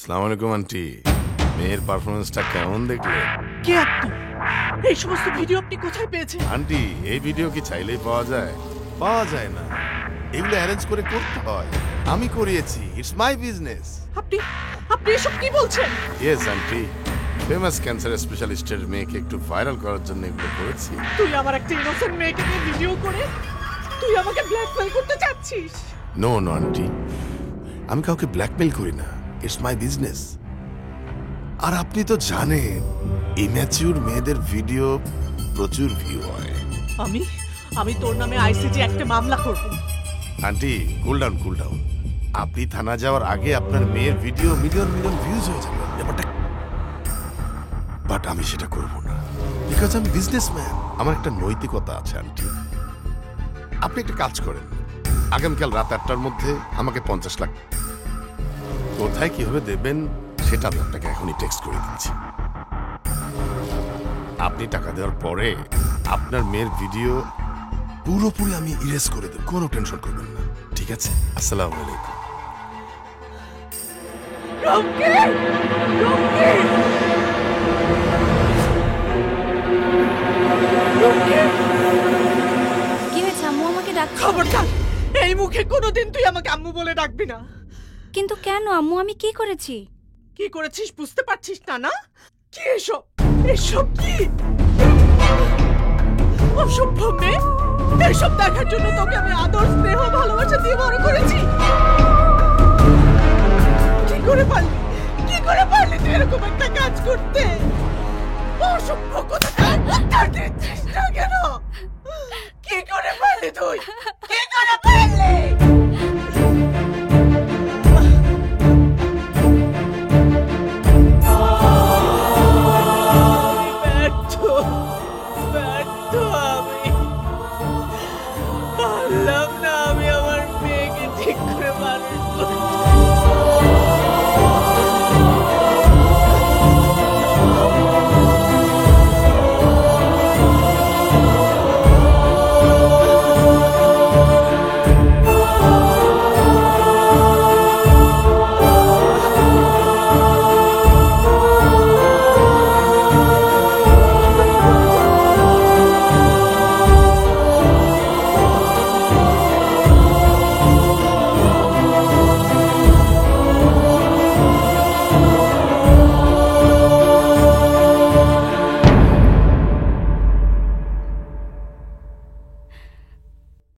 আসসালামু আলাইকুম আন্টি, মেয়ের পারফরমেন্সটা কেমন দেখলে? কে আপনি? এই সমস্ত ভিডিও আপনি কোথায় পেয়েছেন? আন্টি, এই ভিডিও কি চাইলেই পাওয়া যায়? পাওয়া যায় না, এগুলো অ্যারেঞ্জ করে করতে হয়। আমি করিয়েছি, ইটস মাই বিজনেস। আপনি আপনি এসব কি বলছেন? ইয়েস আন্টি, ফেমাস ক্যান্সার স্পেশালিস্টের মেয়েকে একটু ভাইরাল করার জন্য এগুলো করেছি। তুই আমার একটা ইনোসেন্ট মেয়েকে নিয়ে ভিডিও করে তুই আমাকে ব্ল্যাকমেল করতে চাচ্ছিস? নো নো আন্টি, আমি কাউকে ব্ল্যাকমেল করি না, ইটস মাই বিজনেস। আর আপনি তো জানেন ইম্যাচিউর মেয়েদের ভিডিও প্রচুর ভিউ হয়। আমি আমি তোর নামে আইসিজি একটা মামলা করব। Aunty cool down cool down, আপনি থানা যাওয়ার আগে আপনার মেয়ের ভিডিও মিলিয়ন মিলিয়ন ভিউজ হয়ে যাবে, ব্যাপারটা। বাট আমি সেটা করব না, বিকজ আমি বিজনেসম্যান, আমার একটা নৈতিকতা আছে আন্টি। আপনি একটা কাজ করেন, আগামীকাল রাত 8টার মধ্যে আমাকে 50 লাখ কোথায় কিভাবে দেবেন সেটা আমি আপনাকে এখনই টেক্সট করে দিচ্ছি। আপনি টাকা দেওয়ার পরে আপনার মেয়ের ভিডিও পুরোপুরি আমি ইরেজ করে দেব, কোনো টেনশন করবেন না, ঠিক আছে? আসসালামু আলাইকুম। রকি! রকি! রকি! কি হয়েছে আম্মু আমাকে ডাক? খবরদার, এই মুখে কোনোদিন তুই আমাকে আম্মু বলে ডাকবি না। কিন্তু কেন আম্মু, আমি কি করেছি? কি করেছিস বুঝতে পারছিস না? না কি এসব? এসব কি অসভ্য মেয়ে? এইসব দেখার জন্য তোকে আমি আদর স্নেহ ভালোবাসা দিয়ে বড় করেছি। কি করে পারলি তুই এরকম একটা কাজ করতে? অসভ্য কোথাকার!